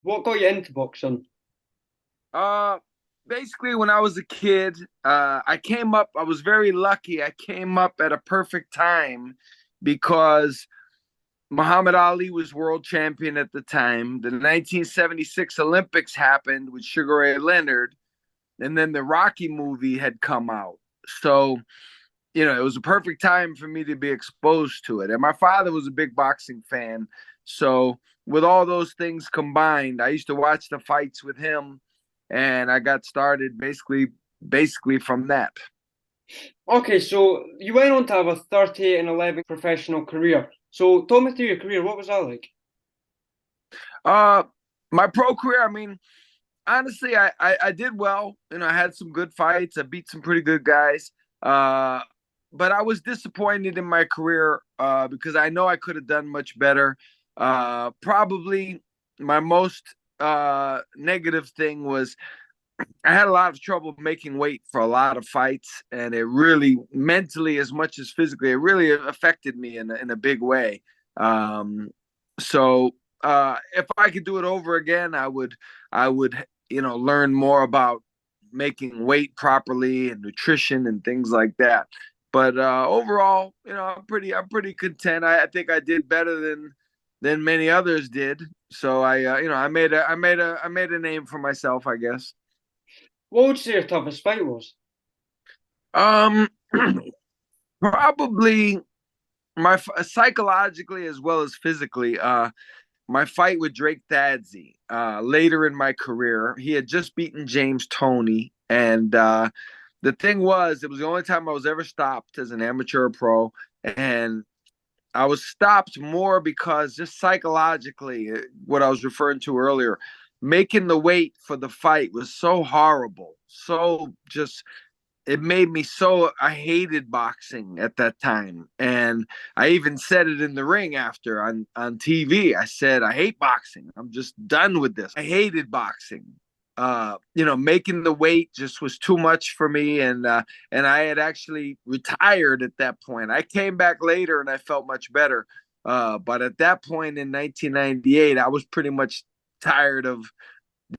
What got you into boxing? Uh, Basically, when I was a kid, I was very lucky. I came up at a perfect time because Muhammad Ali was world champion at the time. The 1976 Olympics happened with Sugar Ray Leonard, and then the Rocky movie had come out. So, it was a perfect time for me to be exposed to it. And my father was a big boxing fan. So, with all those things combined, I used to watch the fights with him, and I got started basically from that. Okay, so you went on to have a 38-11 professional career. So talk me through your career. What was that like? Uh my pro career, I mean, honestly, I did well. I had some good fights. I beat some pretty good guys. Uh but I was disappointed in my career because I know I could have done much better. Probably my most negative thing was I had a lot of trouble making weight for a lot of fights, and it really mentally as much as physically, it really affected me in a big way. Um, so if I could do it over again, I would learn more about making weight properly and nutrition and things like that. But overall, I'm pretty content. I think I did better than many others did. So I made a name for myself, I guess. What would you say your toughest fight was? Um, Probably psychologically as well as physically. My fight with Drake Dadsey later in my career. He had just beaten James Toney, and the thing was, it was the only time I was ever stopped as an amateur or pro, and I was stopped more because just psychologically, what I was referring to earlier, making the weight for the fight was so horrible, so just it made me so I hated boxing at that time. And I even said it in the ring after on TV. I said, I hate boxing. I'm just done with this. I hated boxing. Making the weight just was too much for me, and I had actually retired at that point. I came back later and I felt much better. But at that point in 1998, I was pretty much tired of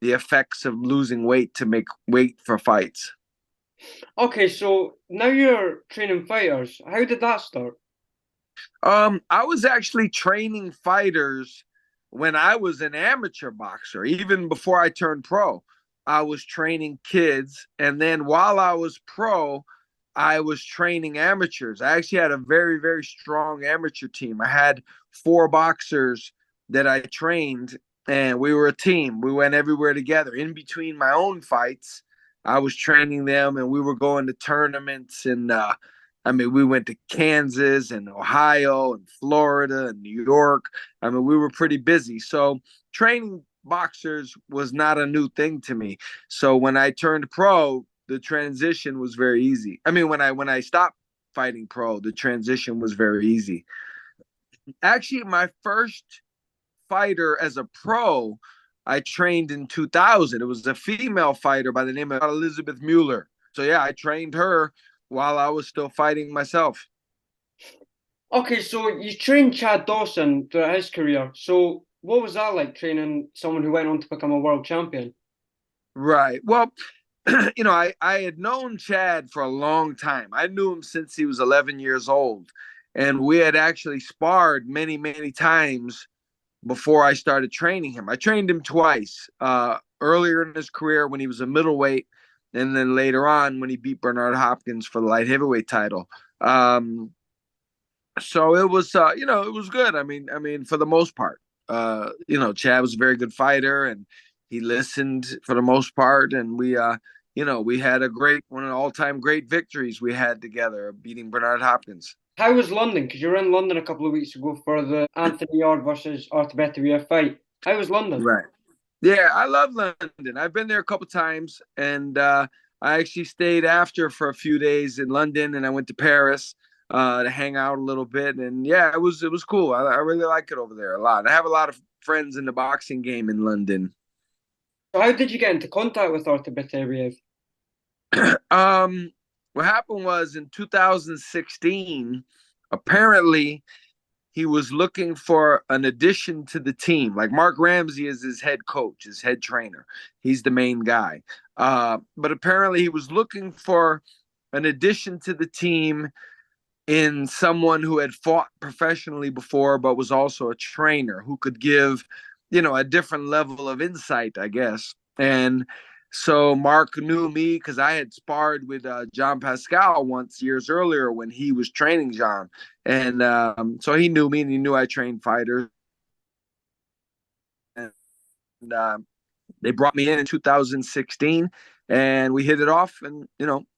the effects of losing weight to make weight for fights. Okay, so now you're training fighters. How did that start? I was actually training fighters when I was an amateur boxer, even before I turned pro. I was training kids, and then while I was pro, I was training amateurs. I actually had a very, very strong amateur team. I had four boxers that I trained, and we were a team. We went everywhere together. In between my own fights, I was training them, and we were going to tournaments and I mean, we went to Kansas and Ohio and Florida and New York. I mean, we were pretty busy. So training boxers was not a new thing to me. So when I turned pro, the transition was very easy. I mean, when I stopped fighting pro, the transition was very easy. Actually, my first fighter as a pro, I trained in 2000. It was a female fighter by the name of Elizabeth Mueller. So yeah, I trained her while I was still fighting myself. Okay, so you trained Chad Dawson throughout his career. So what was that like training someone who went on to become a world champion? Right. Well, I had known Chad for a long time. I knew him since he was 11 years old. And we had actually sparred many, many times before I started training him. I trained him twice earlier in his career when he was a middleweight, and then later on when he beat Bernard Hopkins for the light heavyweight title. Um, so it was good. I mean, for the most part, Chad was a very good fighter, and he listened for the most part, and we had a great one of the all-time great victories we had together, beating Bernard Hopkins. How was London? Because you were in London a couple of weeks ago for the Anthony Yard versus Artur Beterbiev fight. How was London? Right. Yeah, I love London. I've been there a couple times, and I actually stayed after for a few days in London, and I went to Paris to hang out a little bit. And yeah, it was cool. I really like it over there a lot. I have a lot of friends in the boxing game in London. So how did you get into contact with Artur Beterbiev? What happened was in 2016, apparently. he was looking for an addition to the team. Like Mark Ramsey is his head coach, his head trainer. He's the main guy. But apparently he was looking for an addition to the team in someone who had fought professionally before, but was also a trainer who could give, a different level of insight, I guess. And so Mark knew me because I had sparred with John Pascal once years earlier when he was training John. And so he knew me and he knew I trained fighters. And they brought me in 2016 and we hit it off. And,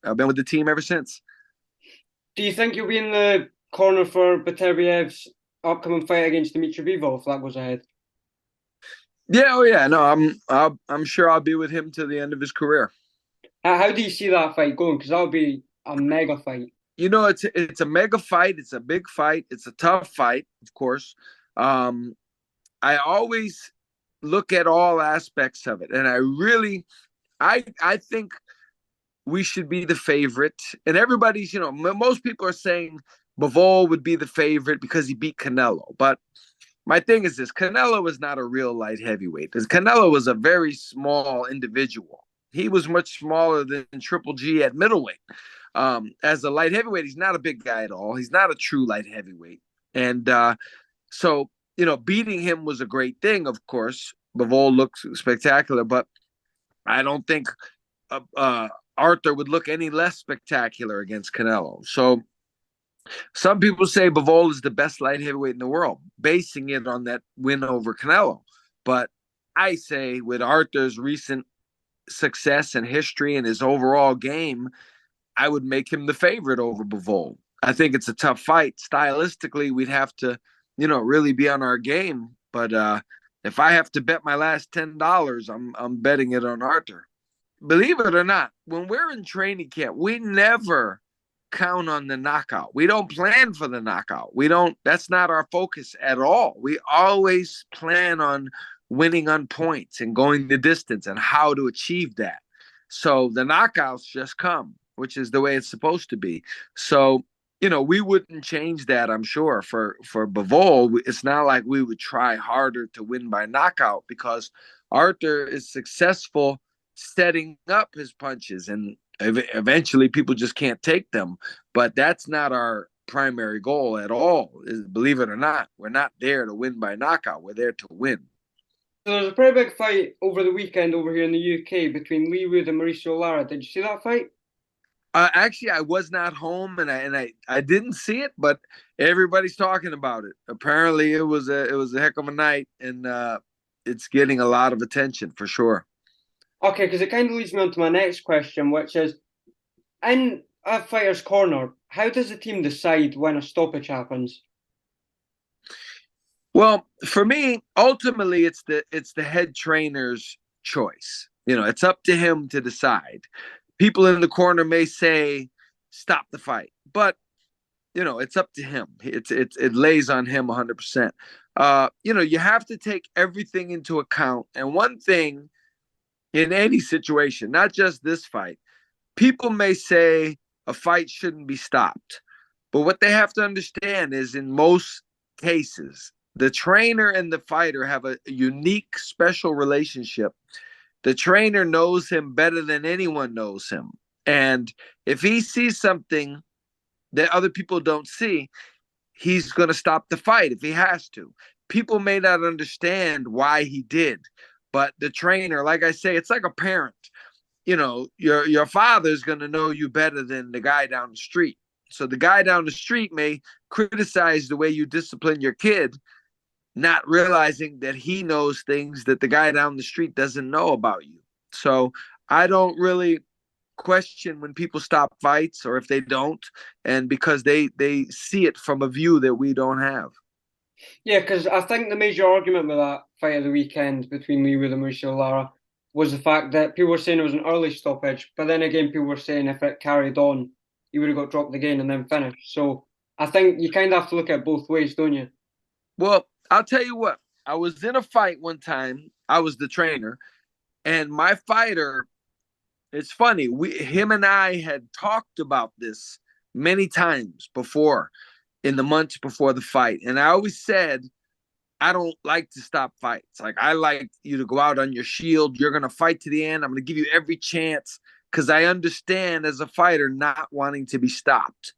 I've been with the team ever since. Do you think you'll be in the corner for Beterbiev's upcoming fight against Dimitri Bivol if that goes ahead? Yeah, oh yeah, no, I'm sure I'll be with him to the end of his career. How do you see that fight going? Because that'll be a mega fight. It's a mega fight. It's a big fight. It's a tough fight, of course. I always look at all aspects of it, and I think we should be the favorite. And everybody's, most people are saying Bivol would be the favorite because he beat Canelo, but my thing is this: Canelo was not a real light heavyweight. Because Canelo was a very small individual. He was much smaller than Triple G at middleweight. As a light heavyweight, he's not a big guy at all. He's not a true light heavyweight. And so, beating him was a great thing, of course. Bivol looks spectacular, but I don't think Arthur would look any less spectacular against Canelo. So some people say Bivol is the best light heavyweight in the world, basing it on that win over Canelo. But I say with Arthur's recent success and history and his overall game, I would make him the favorite over Bivol. I think it's a tough fight. Stylistically, we'd have to, really be on our game. But if I have to bet my last $10, I'm betting it on Arthur. Believe it or not, when we're in training camp, we never count on the knockout. We don't plan for the knockout. That's not our focus at all. We always plan on winning on points and going the distance and how to achieve that. So the knockouts just come, which is the way it's supposed to be. So, we wouldn't change that, I'm sure, for Bivol. It's not like we would try harder to win by knockout because Arthur is successful setting up his punches and eventually people just can't take them. But that's not our primary goal at all. Believe it or not, we're not there to win by knockout. We're there to win. So there's a pretty big fight over the weekend over here in the UK between Lee Wood and Mauricio Lara. Did you see that fight? Actually, I was not home and I didn't see it, but everybody's talking about it. Apparently, it was a heck of a night, and it's getting a lot of attention for sure. Okay, because it kind of leads me on to my next question, which is, in a fighter's corner, how does the team decide when a stoppage happens? Well, for me, ultimately, it's the head trainer's choice. It's up to him to decide. People in the corner may say, "Stop the fight," but it's up to him. It lays on him 100%. You have to take everything into account. And one thing in any situation, not just this fight, people may say a fight shouldn't be stopped, but what they have to understand is, in most cases, the trainer and the fighter have a unique, special relationship. The trainer knows him better than anyone knows him. And if he sees something that other people don't see, he's going to stop the fight if he has to. People may not understand why he did, but the trainer, like I say, it's like a parent. Your father's going to know you better than the guy down the street. So the guy down the street may criticize the way you discipline your kid, not realizing that he knows things that the guy down the street doesn't know about you. So I don't really question when people stop fights or if they don't, and because they see it from a view that we don't have. Yeah, because I think the major argument with that fight of the weekend between Lee Wood and Mauricio Lara was the fact that people were saying it was an early stoppage, but then again, people were saying if it carried on, he would have got dropped again and then finished. So I think you kind of have to look at it both ways, don't you? Well, I'll tell you what. I was in a fight one time. I was the trainer, and my fighter. It's funny. Him and I had talked about this many times before, in the months before the fight. And I always said, I don't like to stop fights. Like, I like you to go out on your shield. You're going to fight to the end. I'm going to give you every chance because I understand as a fighter not wanting to be stopped.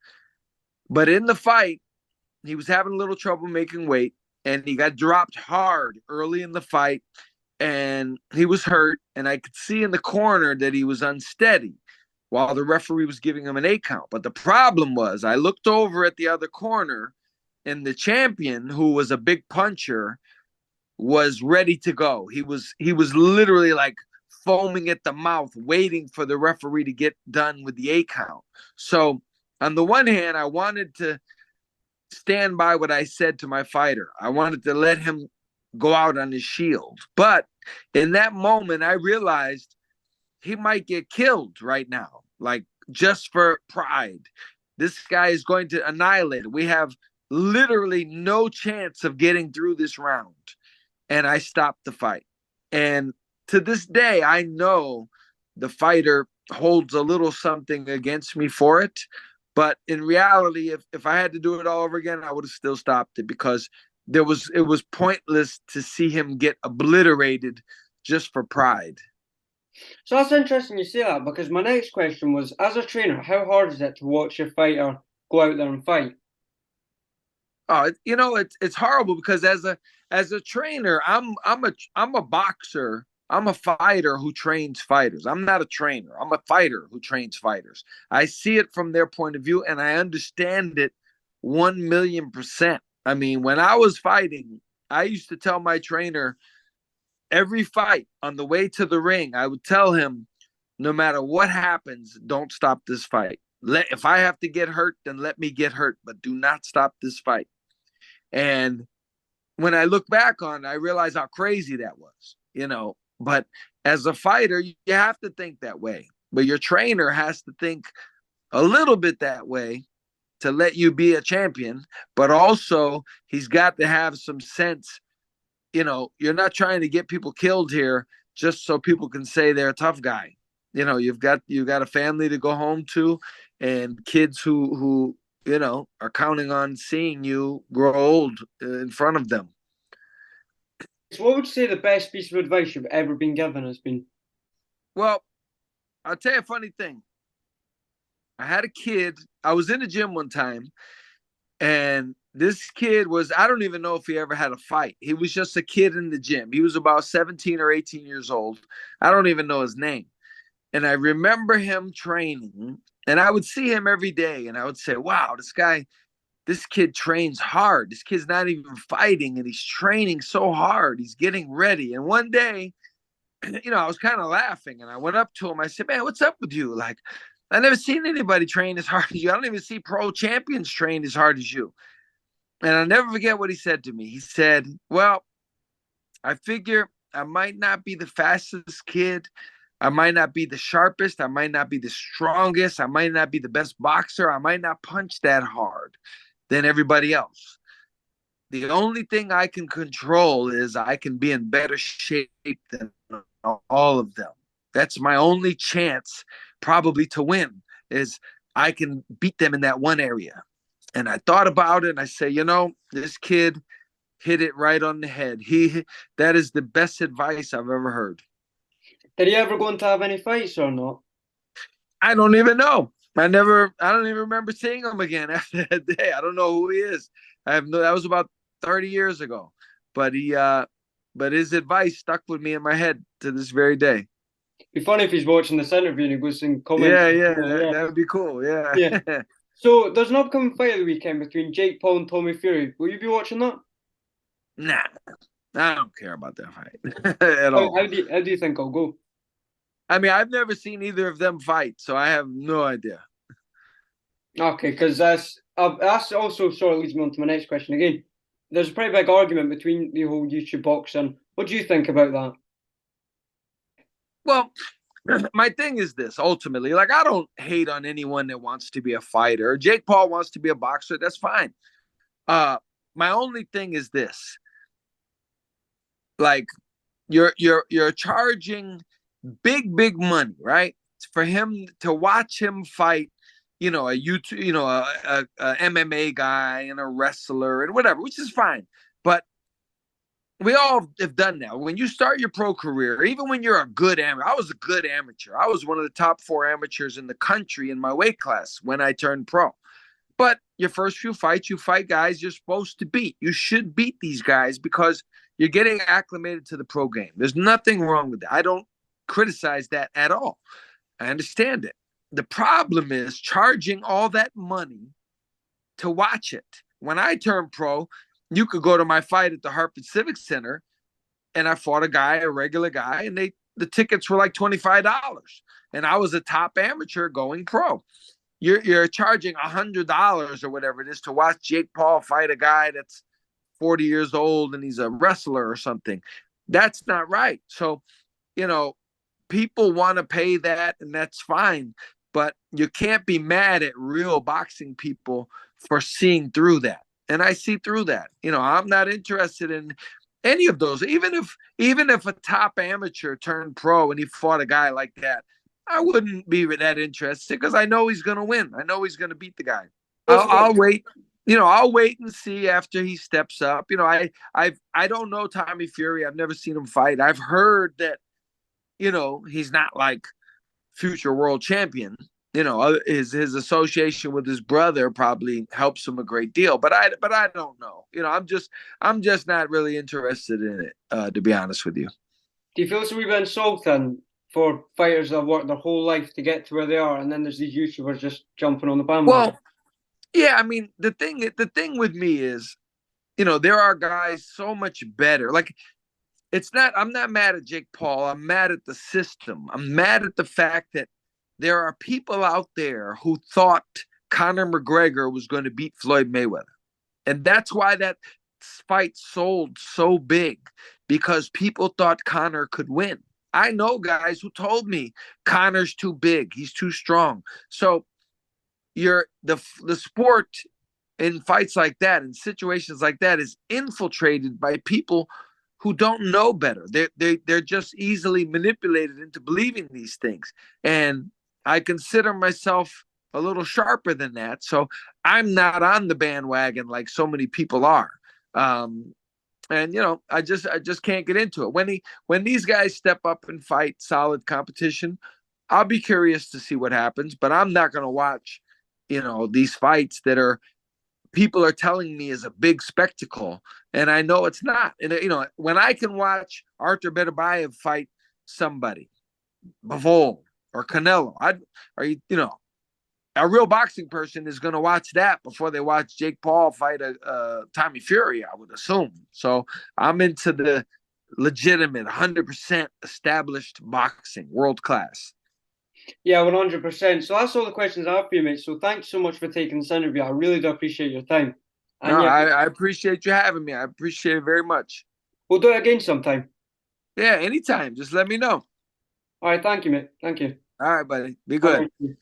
But in the fight, he was having a little trouble making weight and he got dropped hard early in the fight and he was hurt. And I could see in the corner that he was unsteady while the referee was giving him an 8 count. But the problem was I looked over at the other corner and the champion, who was a big puncher, was ready to go. He was literally like foaming at the mouth, waiting for the referee to get done with the 8 count. So on the one hand, I wanted to stand by what I said to my fighter. I wanted to let him go out on his shield. But in that moment, I realized he might get killed right now, like just for pride. This guy is going to annihilate it. We have literally no chance of getting through this round. And I stopped the fight. And to this day, I know the fighter holds a little something against me for it. But in reality, if I had to do it all over again, I would have still stopped it because it was pointless to see him get obliterated just for pride. So that's interesting you say that because my next question was, as a trainer, how hard is it to watch your fighter go out there and fight? Oh, it's horrible because as a trainer, I'm a boxer. I'm a fighter who trains fighters. I'm not a trainer. I'm a fighter who trains fighters. I see it from their point of view and I understand it 1,000,000%. I mean, when I was fighting, I used to tell my trainer every fight on the way to the ring, I would tell him, no matter what happens, don't stop this fight. If I have to get hurt, then let me get hurt, but do not stop this fight. And when I look back on it, I realize how crazy that was. But as a fighter, you have to think that way. But your trainer has to think a little bit that way to let you be a champion. But also, he's got to have some sense. You're not trying to get people killed here just so people can say they're a tough guy. You've got a family to go home to and kids who are counting on seeing you grow old in front of them. So what would you say the best piece of advice you've ever been given has been? Well, I'll tell you a funny thing. I had a kid. I was in the gym one time, and this kid I don't even know if he ever had a fight. He was just a kid in the gym. He was about 17 or 18 years old. I don't even know his name. And I remember him training, and I would see him every day, and I would say, wow, this kid trains hard. This kid's not even fighting, and he's training so hard. He's getting ready. And one day, I was kind of laughing, and I went up to him. I said, man, what's up with you? Like, I never seen anybody train as hard as you. I don't even see pro champions train as hard as you. And I'll never forget what he said to me. He said, well, I figure I might not be the fastest kid. I might not be the sharpest. I might not be the strongest. I might not be the best boxer. I might not punch that hard than everybody else. The only thing I can control is I can be in better shape than all of them. That's my only chance probably to win is I can beat them in that one area. And I thought about it and I say, this kid hit it right on the head. That is the best advice I've ever heard. Did he ever go on to have any fights or not? I don't even know. I don't even remember seeing him again after that day. I don't know who he is. That was about 30 years ago. But but his advice stuck with me in my head to this very day. It'd be funny if he's watching this interview and he goes and comments. Yeah, that would be cool. Yeah. Yeah. So there's an upcoming fight of the weekend between Jake Paul and Tommy Fury. Will you be watching that? Nah, I don't care about that fight at all. How do you think it'll go? I mean, I've never seen either of them fight, so I have no idea. Okay, because that's also sort of leads me on to my next question again. There's a pretty big argument between the whole YouTube boxing. What do you think about that? Well, my thing is this, ultimately, like I don't hate on anyone that wants to be a fighter. Jake Paul wants to be a boxer, that's fine. My only thing is this. Like you're charging big money, right? For him to watch him fight a YouTube, a MMA guy and a wrestler and whatever, which is fine. But we all have done that. When you start your pro career, even when you're a good amateur, I was a good amateur. I was one of the top 4 amateurs in the country in my weight class when I turned pro. But your first few fights, you fight guys you're supposed to beat. You should beat these guys because you're getting acclimated to the pro game. There's nothing wrong with that. I don't criticize that at all. I understand it. The problem is charging all that money to watch it. When I turned pro, you could go to my fight at the Hartford Civic Center, and I fought a regular guy, and the tickets were like $25, and I was a top amateur going pro. You're charging $100 or whatever it is to watch Jake Paul fight a guy that's 40 years old and he's a wrestler or something. That's not right. So, people want to pay that, and that's fine. But you can't be mad at real boxing people for seeing through that. And I see through that. I'm not interested in any of those. Even if a top amateur turned pro and he fought a guy like that, I wouldn't be that interested because I know he's going to win. I know he's going to beat the guy. I'll wait. I'll wait and see after he steps up. I don't know Tommy Fury. I've never seen him fight. I've heard that he's not like future world champion. His association with his brother probably helps him a great deal. But I don't know. I'm just not really interested in it, to be honest with you. Do you feel it's a wee bit insulting for fighters that have worked their whole life to get to where they are, and then there's these YouTubers just jumping on the bandwagon? Well, yeah, I mean the thing with me is, there are guys so much better. Like I'm not mad at Jake Paul. I'm mad at the system. I'm mad at the fact that there are people out there who thought Conor McGregor was going to beat Floyd Mayweather. And that's why that fight sold so big, because people thought Conor could win. I know guys who told me Conor's too big. He's too strong. So the sport in fights like that, in situations like that, is infiltrated by people who don't know better. They're just easily manipulated into believing these things. And I consider myself a little sharper than that. So I'm not on the bandwagon like so many people are. And I just can't get into it. When these guys step up and fight solid competition, I'll be curious to see what happens, but I'm not going to watch, these fights that people are telling me is a big spectacle, and I know it's not. And when I can watch Artur Beterbiev fight somebody, Bivol or Canelo, a real boxing person is going to watch that before they watch Jake Paul fight a Tommy Fury, I would assume. So I'm into the legitimate, 100% established boxing, world class. Yeah, 100%. So that's all the questions I have for you, mate. So thanks so much for taking this interview. I really do appreciate your time. And No, yeah, I appreciate you having me. I appreciate it very much. we'll do it again sometime. Yeah, anytime. Just let me know. All right, thank you, mate. Thank you. All right, buddy. Be All good. right.